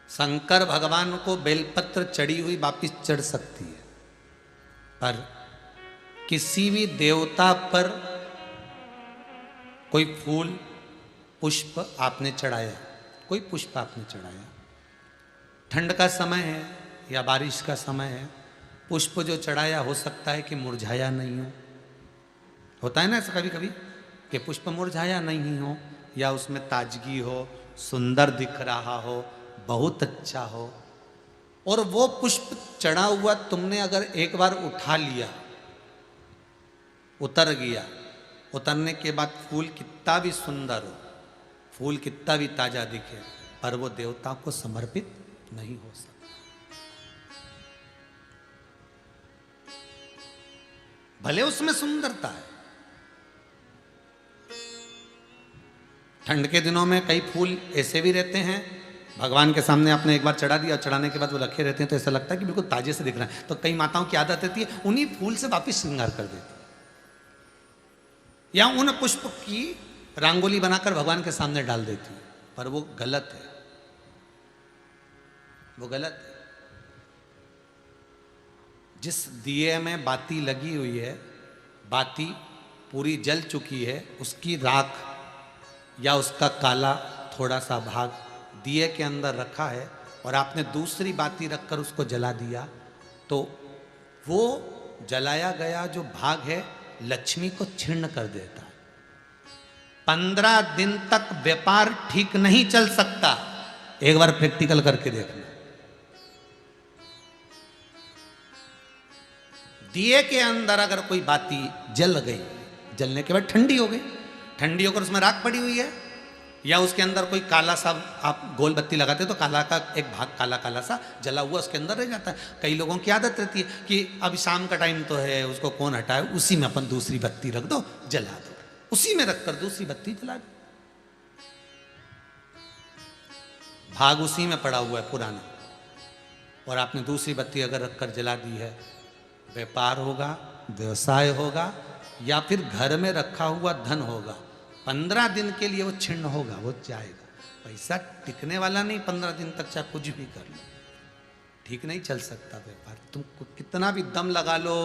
शंकर भगवान को बेलपत्र चढ़ी हुई वापिस चढ़ सकती है, पर किसी भी देवता पर कोई फूल पुष्प आपने चढ़ाया, कोई पुष्प आपने चढ़ाया, ठंड का समय है या बारिश का समय है, पुष्प जो चढ़ाया हो सकता है कि मुरझाया नहीं हो। होता है ना ऐसा कभी कभी कि पुष्प मुरझाया नहीं हो, या उसमें ताजगी हो, सुंदर दिख रहा हो, बहुत अच्छा हो। और वो पुष्प चढ़ा हुआ तुमने अगर एक बार उठा लिया, उतर गया, उतरने के बाद फूल कितना भी सुंदर हो, फूल कितना भी ताजा दिखे, पर वो देवता को समर्पित नहीं हो सकता। भले उसमें सुंदरता है। ठंड के दिनों में कई फूल ऐसे भी रहते हैं, भगवान के सामने आपने एक बार चढ़ा दिया, चढ़ाने के बाद वो रखे रहते हैं तो ऐसा लगता है कि बिल्कुल ताजे से दिख रहा है। तो कई माताओं की आदत रहती है उन्हीं फूल से वापिस श्रृंगार कर देती है, या उन पुष्प की रंगोली बनाकर भगवान के सामने डाल देती है, पर वो गलत है, वो गलत है। जिस दिए में बाती लगी हुई है, बाती पूरी जल चुकी है, उसकी राख या उसका काला थोड़ा सा भाग दिए के अंदर रखा है और आपने दूसरी बाती रखकर उसको जला दिया, तो वो जलाया गया जो भाग है लक्ष्मी को छीर्ण कर देता है। 15 दिन तक व्यापार ठीक नहीं चल सकता। एक बार प्रैक्टिकल करके देखना। दिए के अंदर अगर कोई बाती जल गई, जलने के बाद ठंडी हो गई, ठंडी होकर उसमें राख पड़ी हुई है, या उसके अंदर कोई काला सा आप गोल बत्ती लगाते तो काला का एक भाग काला काला सा जला हुआ उसके अंदर रह जाता है। कई लोगों की आदत रहती है कि अभी शाम का टाइम तो है, उसको कौन हटाए, उसी में अपन दूसरी बत्ती रख दो, जला दो, उसी में रखकर दूसरी बत्ती जला दो। भाग उसी में पड़ा हुआ है पुराना, और आपने दूसरी बत्ती अगर रखकर जला दी है, व्यापार होगा, व्यवसाय होगा, या फिर घर में रखा हुआ धन होगा, 15 दिन के लिए वो छिन्न होगा, वो जाएगा। पैसा टिकने वाला नहीं 15 दिन तक, चाहे कुछ भी कर लो, ठीक नहीं चल सकता व्यापार। तुम कितना भी दम लगा लो।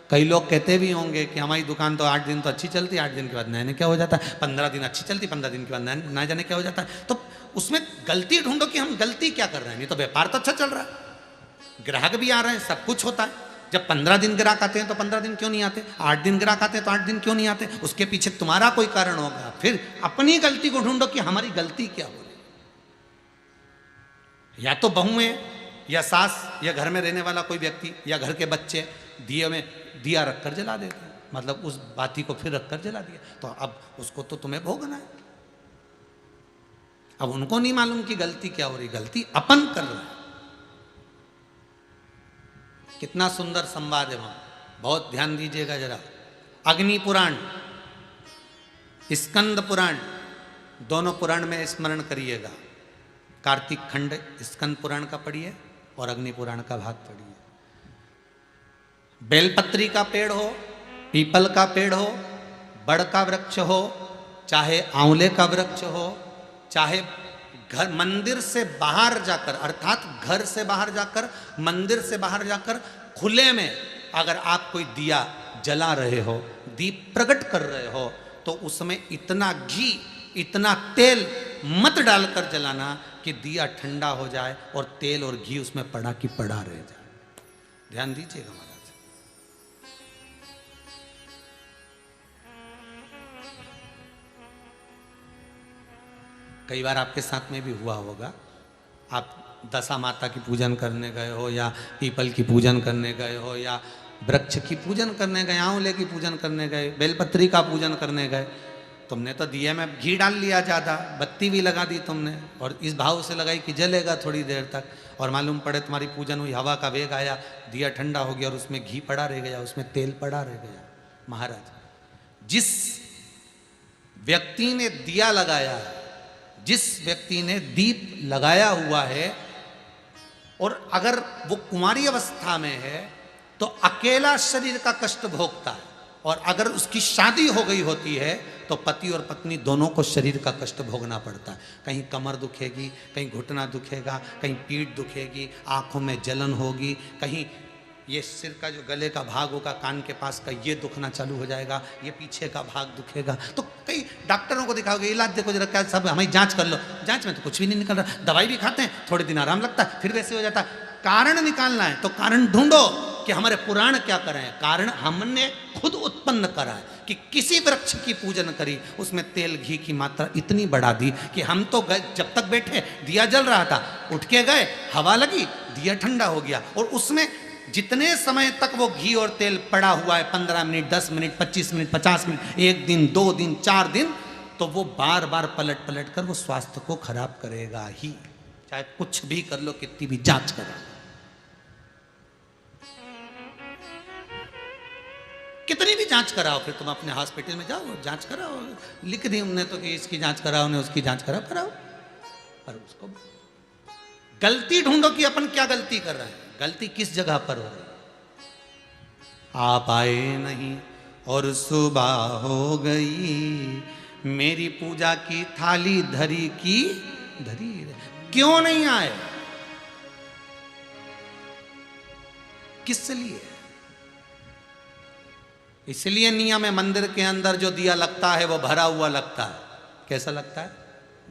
कई लोग कहते भी होंगे कि हमारी दुकान तो 8 दिन तो अच्छी चलती, 8 दिन के बाद नए क्या हो जाता है, 15 दिन अच्छी चलती, 15 दिन के बाद नए जाने क्या हो जाता है। तो उसमें गलती ढूंढो कि हम गलती क्या कर रहे हैं। नहीं तो व्यापार तो अच्छा चल रहा है, ग्राहक भी आ रहे हैं, सब कुछ होता है। जब 15 दिन ग्राहक आते हैं तो 15 दिन क्यों नहीं आते, 8 दिन ग्राहक आते हैं तो 8 दिन क्यों नहीं आते। उसके पीछे तुम्हारा कोई कारण होगा। फिर अपनी गलती को ढूंढो कि हमारी गलती क्या हो रही। या तो बहुएं या सास या घर में रहने वाला कोई व्यक्ति या घर के बच्चे दिए में दिया रखकर जला देते हैं, मतलब उस बाती को फिर रखकर जला दिया, तो अब उसको तो तुम्हें भोगना है। अब उनको नहीं मालूम कि गलती क्या हो रही, गलती अपन कर रहे हैं। कितना सुंदर संवाद है वहां, बहुत ध्यान दीजिएगा जरा। अग्नि पुराण, स्कंद पुराण, दोनों पुराण में स्मरण करिएगा। कार्तिक खंड स्कंद पुराण का पढ़िए और अग्नि पुराण का भाग पढ़िए। बेलपत्री का पेड़ हो, पीपल का पेड़ हो, बड़ का वृक्ष हो, चाहे आंवले का वृक्ष हो, चाहे घर मंदिर से बाहर जाकर, अर्थात घर से बाहर जाकर, मंदिर से बाहर जाकर खुले में अगर आप कोई दिया जला रहे हो, दीप प्रकट कर रहे हो, तो उसमें इतना घी, इतना तेल मत डालकर जलाना कि दिया ठंडा हो जाए और तेल और घी उसमें पड़ा की पड़ा रह जाए। ध्यान दीजिएगा महाराज। कई बार आपके साथ में भी हुआ होगा, आप दशा माता की पूजन करने गए हो, या पीपल की पूजन करने गए हो, या वृक्ष की पूजन करने गए, आंवले की पूजन करने गए, बेलपत्री का पूजन करने गए। तुमने तो दिए में घी डाल लिया ज़्यादा, बत्ती भी लगा दी तुमने, और इस भाव से लगाई कि जलेगा थोड़ी देर तक, और मालूम पड़े तुम्हारी पूजन हुई, हवा का वेग आया, दिया ठंडा हो गया और उसमें घी पड़ा रह गया, उसमें तेल पड़ा रह गया। महाराज, जिस व्यक्ति ने दिया लगाया है, जिस व्यक्ति ने दीप लगाया हुआ है, और अगर वो कुंवारी अवस्था में है तो अकेला शरीर का कष्ट भोगता है, और अगर उसकी शादी हो गई होती है तो पति और पत्नी दोनों को शरीर का कष्ट भोगना पड़ता है। कहीं कमर दुखेगी, कहीं घुटना दुखेगा, कहीं पीठ दुखेगी, आंखों में जलन होगी, कहीं ये सिर का जो गले का भाग होगा कान के पास का ये दुखना चालू हो जाएगा, ये पीछे का भाग दुखेगा। तो कई डॉक्टरों को दिखाओगे, इलाज देखो जरा क्या, सब हमें जांच कर लो, जांच में तो कुछ भी नहीं निकल रहा। दवाई भी खाते हैं, थोड़े दिन आराम लगता है, फिर वैसे हो जाता है। कारण निकालना है तो कारण ढूंढो कि हमारे पुराण क्या कर रहे हैं। कारण हमने खुद उत्पन्न करा है कि किसी वृक्ष की पूजन करी, उसमें तेल घी की मात्रा इतनी बढ़ा दी कि हम तो गए, जब तक बैठे दिया जल रहा था, उठ के गए, हवा लगी, दिया ठंडा हो गया, और उसमें जितने समय तक वो घी और तेल पड़ा हुआ है, 15 मिनट, 10 मिनट, 25 मिनट, 50 मिनट, 1 दिन, 2 दिन, 4 दिन, तो वो बार बार पलट पलट कर वो स्वास्थ्य को खराब करेगा ही, चाहे कुछ भी कर लो, कितनी भी जांच करो। कितनी भी जांच कराओ, फिर तुम अपने हॉस्पिटल में जाओ, जांच कराओ, लिख दी उन्होंने तो कि इसकी जांच कराओ, ने उसकी जांच कराओ, पर उसको गलती ढूंढो कि अपन क्या गलती कर रहे हैं, गलती किस जगह पर हो रही। आप आए नहीं और सुबह हो गई, मेरी पूजा की थाली धरी की धरी, क्यों नहीं आए, किस लिए? इसलिए नियम है, मंदिर के अंदर जो दिया लगता है वो भरा हुआ लगता है। कैसा लगता है?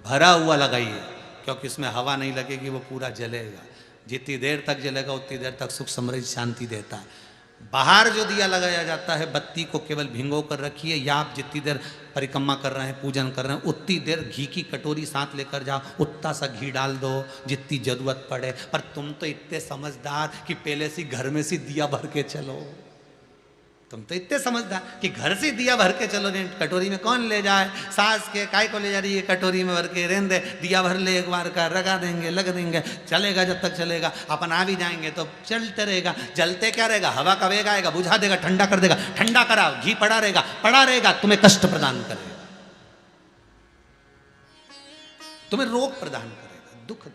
भरा हुआ लगाइए, क्योंकि उसमें हवा नहीं लगेगी, वो पूरा जलेगा। जितनी देर तक जलेगा उतनी देर तक सुख समृद्धि शांति देता है। बाहर जो दिया लगाया जाता है, बत्ती को केवल भिंगो कर रखिए, या आप जितनी देर परिक्रमा कर रहे हैं, पूजन कर रहे हैं, उतनी देर घी की कटोरी साथ लेकर जाओ, उतना सा घी डाल दो जितनी जरूरत पड़े। पर तुम तो इतने समझदार कि पहले से घर में से दिया भर के चलो, तुम तो इतने समझदार कि घर से दिया भर के चलो, नहीं कटोरी में कौन ले जाए, सास के काय को ले जा रही है कटोरी में भर के, रहने दे, दिया भर ले एक बार का, लगा देंगे, लग देंगे, चलेगा जब तक चलेगा, अपन आ भी जाएंगे तो चलते रहेगा। जलते क्या रहेगा, हवा का वेग आएगा, बुझा देगा, ठंडा कर देगा, ठंडा कराओ, घी पड़ा रहेगा, तुम्हें कष्ट प्रदान करेगा, तुम्हें रोग प्रदान करेगा, दुख।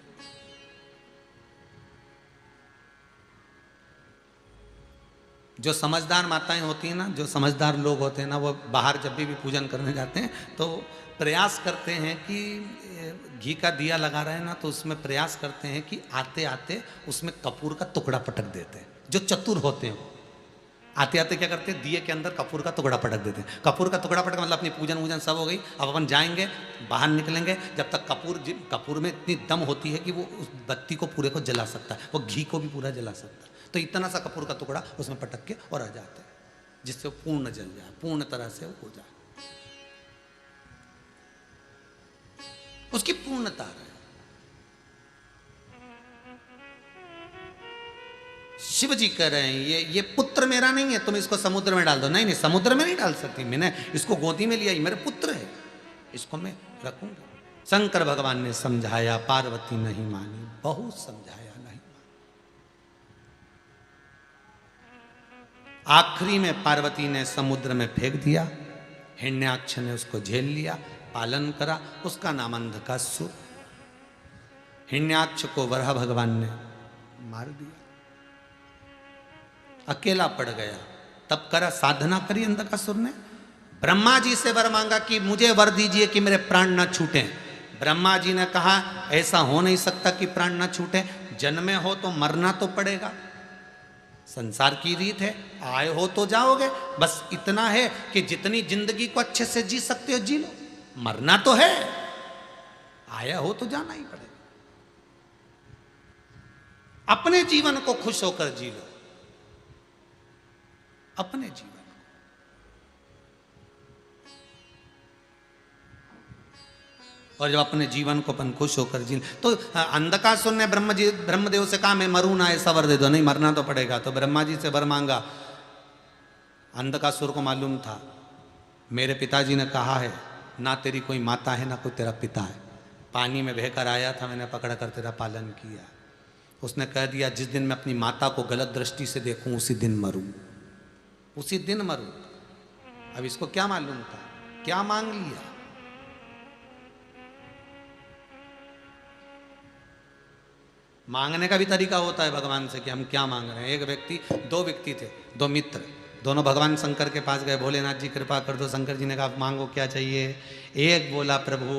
जो समझदार माताएं होती हैं ना, जो समझदार लोग होते हैं ना, वो बाहर जब भी पूजन करने जाते हैं तो प्रयास करते हैं कि घी का दिया लगा रहे हैं ना, तो उसमें प्रयास करते हैं कि आते आते उसमें कपूर का टुकड़ा पटक देते हैं। जो चतुर होते हैं आते आते क्या करते हैं, दिए के अंदर कपूर का टुकड़ा पटक देते हैं। कपूर का टुकड़ा पटक मतलब अपनी पूजन वूजन सब हो गई, अब अपन जाएंगे, बाहर निकलेंगे, जब तक कपूर में इतनी दम होती है कि वो उस बत्ती को पूरे को जला सकता है, वो घी को भी पूरा जला सकता है। तो इतना सा कपूर का टुकड़ा उसमें पटक के और आ जाते हैं, जिससे वो पूर्ण जल जाए, पूर्ण तरह से वो हो जाए, उसकी पूर्णता है। शिव जी कह रहे हैं ये पुत्र मेरा नहीं है, तुम इसको समुद्र में डाल दो। नहीं, समुद्र में नहीं डाल सकती, मैंने इसको गोदी में लिया, मेरा पुत्र है, इसको मैं रखूंगा। शंकर भगवान ने समझाया, पार्वती नहीं मानी, बहुत समझाया, नहीं। आखिरी में पार्वती ने समुद्र में फेंक दिया, हिरण्याक्ष ने उसको झेल लिया, पालन करा, उसका नाम अंधकासुर। हिरण्याक्ष को वराह भगवान ने मार दिया, अकेला पड़ गया। तब करा, साधना करी अंधकासुर ने, ब्रह्मा जी से वर मांगा कि मुझे वर दीजिए कि मेरे प्राण ना छूटे। ब्रह्मा जी ने कहा ऐसा हो नहीं सकता कि प्राण ना छूटे, जन्मे हो तो मरना तो पड़ेगा, संसार की रीत है, आए हो तो जाओगे, बस इतना है कि जितनी जिंदगी को अच्छे से जी सकते हो जी लो, मरना तो है, आया हो तो जाना ही पड़ेगा। अपने जीवन को खुश होकर जी लो, अपने जीवन। और जब अपने जीवन को अपन खुश होकर जी, तो अंधकासुर ने ब्रह्मदेव से कहा मैं मरूं ना, ऐसा वर दे दो। नहीं, मरना तो पड़ेगा। तो ब्रह्मा जी से वर मांगा। अंधकासुर को मालूम था मेरे पिताजी ने कहा है ना तेरी कोई माता है ना कोई तेरा पिता है, पानी में बहकर आया था, मैंने पकड़ कर तेरा पालन किया। उसने कह दिया जिस दिन मैं अपनी माता को गलत दृष्टि से देखूं उसी दिन मरूं, उसी दिन मरूं। अब इसको क्या मालूम था, क्या मांग लिया। मांगने का भी तरीका होता है भगवान से कि हम क्या मांग रहे हैं। एक व्यक्ति, दो व्यक्ति थे, दो मित्र, दोनों भगवान शंकर के पास गए, भोलेनाथ जी कृपा कर दो। शंकर जी ने कहा मांगो क्या चाहिए। एक बोला प्रभु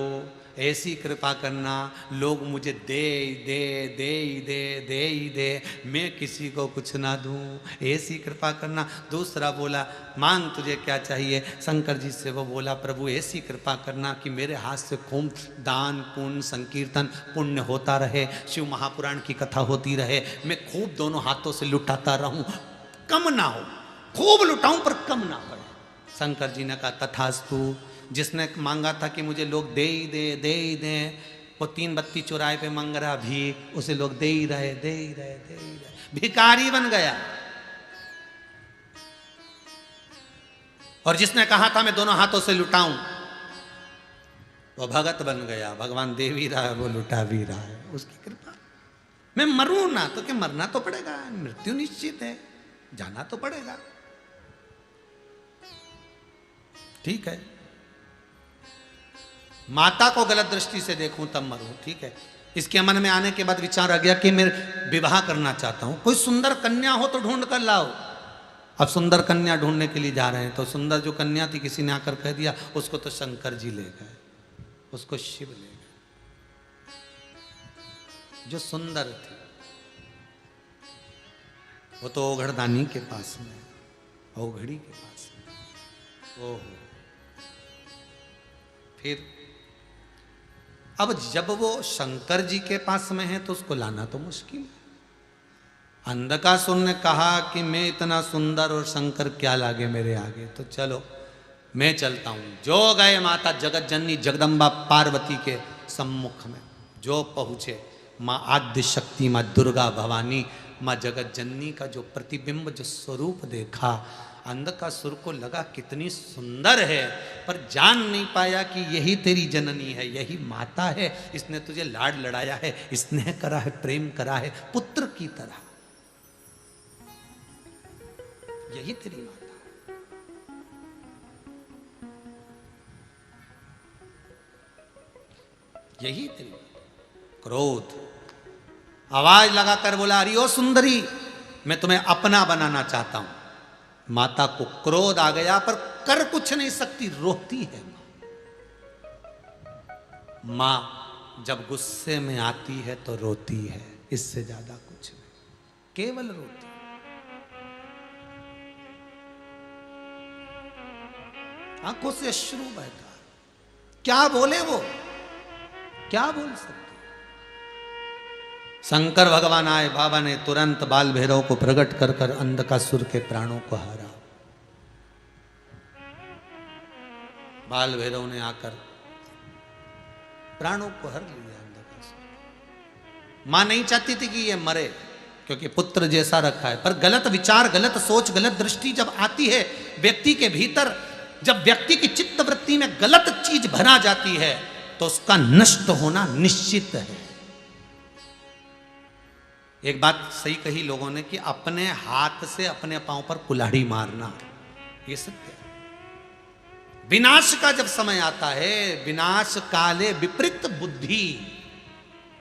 ऐसी कृपा करना लोग मुझे दे दे दे दे दे ही दे, मैं किसी को कुछ ना दूं, ऐसी कृपा करना। दूसरा बोला मांग तुझे क्या चाहिए। शंकर जी से वो बोला प्रभु ऐसी कृपा करना कि मेरे हाथ से खूब दान पुण्य संकीर्तन पुण्य होता रहे, शिव महापुराण की कथा होती रहे, मैं खूब दोनों हाथों से लुटाता रहूं, कम ना हो, खूब लुटाऊं पर कम ना पड़े। शंकर जी ने कहा तथास्तु। जिसने मांगा था कि मुझे लोग दे ही दे, वो 3 बत्ती चौराहे पे मांग रहा भीख, उसे लोग दे ही रहे, भिखारी बन गया। और जिसने कहा था मैं दोनों हाथों से लुटाऊं, वो भगत बन गया। भगवान दे भी रहा है, वो लुटा भी रहा है, उसकी कृपा। मैं मरूं ना तो क्या, मरना तो पड़ेगा, मृत्यु निश्चित है, जाना तो पड़ेगा, ठीक है। माता को गलत दृष्टि से देखूं तब मरूं, ठीक है। इसके मन में आने के बाद विचार आ गया कि मैं विवाह करना चाहता हूं, कोई सुंदर कन्या हो तो ढूंढ कर लाओ। अब सुंदर कन्या ढूंढने के लिए जा रहे हैं, तो सुंदर जो कन्या थी किसी ने आकर कह दिया उसको तो शंकर जी ले गए, उसको शिव ले गए। जो सुंदर थी वो तो ओघड़दानी के पास में, ओघड़ी के पास में। ओहो, फिर अब जब वो शंकर जी के पास में है तो उसको लाना तो मुश्किल है। अंधकासुर ने कहा कि मैं इतना सुंदर और शंकर क्या लागे मेरे आगे, तो चलो मैं चलता हूं। जो गए माता जगत जननी जगदम्बा पार्वती के सम्मुख में, जो पहुंचे माँ आद्य शक्ति, माँ दुर्गा भवानी, माँ जगत जननी का जो प्रतिबिंब, जो स्वरूप देखा, अंधकासुर को लगा कितनी सुंदर है, पर जान नहीं पाया कि यही तेरी जननी है, यही माता है, इसने तुझे लाड लड़ाया है, स्नेह करा है, प्रेम करा है पुत्र की तरह, यही तेरी माता है। यही तेरी माता। क्रोध, आवाज लगाकर बोला अरे ओ सुंदरी, मैं तुम्हें अपना बनाना चाहता हूं। माता को क्रोध आ गया पर कर कुछ नहीं सकती, रोती है मां। जब गुस्से में आती है तो रोती है, इससे ज्यादा कुछ नहीं, केवल रोती। आंखों से अश्रु बहता, क्या बोले वो, क्या बोल सकते। शंकर भगवान आए, बाबा ने तुरंत बाल भैरव को प्रकट कर कर अंधकासुर के प्राणों को हारा। बाल भैरव ने आकर प्राणों को हर लिया अंधकासुर। मां नहीं चाहती थी कि ये मरे, क्योंकि पुत्र जैसा रखा है, पर गलत विचार, गलत सोच, गलत दृष्टि जब आती है व्यक्ति के भीतर, जब व्यक्ति की चित्त वृत्ति में गलत चीज भरा जाती है तो उसका नष्ट होना निश्चित है। एक बात सही कही लोगों ने कि अपने हाथ से अपने पांव पर कुल्हाड़ी मारना, ये सत्य है। विनाश का जब समय आता है, विनाश काले विपरीत बुद्धि,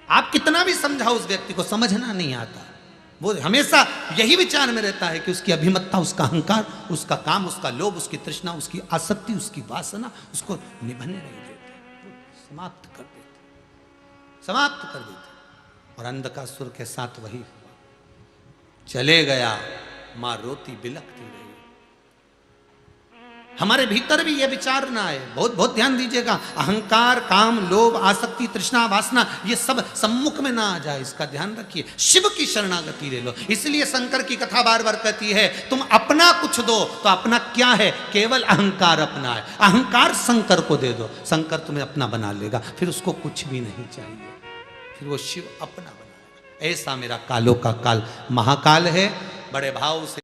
आप कितना भी समझाओ उस व्यक्ति को समझना नहीं आता। वो हमेशा यही विचार में रहता है कि उसकी अभिमत्ता, उसका अहंकार, उसका काम, उसका लोभ, उसकी तृष्णा, उसकी आसक्ति, उसकी वासना उसको निभने नहीं देते, समाप्त कर देते, समाप्त कर देते। और अंधकासुर के साथ वही हुआ, चले गया, मां रोती बिलखती रही। हमारे भीतर भी यह विचार ना आए, बहुत बहुत ध्यान दीजिएगा। अहंकार, काम, लोभ, आसक्ति, तृष्णा, वासना, ये सब सम्मुख में ना आ जाए, इसका ध्यान रखिए। शिव की शरणागति ले लो। इसलिए शंकर की कथा बार बार कहती है तुम अपना कुछ दो, तो अपना क्या है, केवल अहंकार अपना है। अहंकार शंकर को दे दो, शंकर तुम्हें अपना बना लेगा, फिर उसको कुछ भी नहीं चाहिए, फिर वो शिव अपना बनाएगा। ऐसा मेरा कालों का काल महाकाल है। बड़े भाव से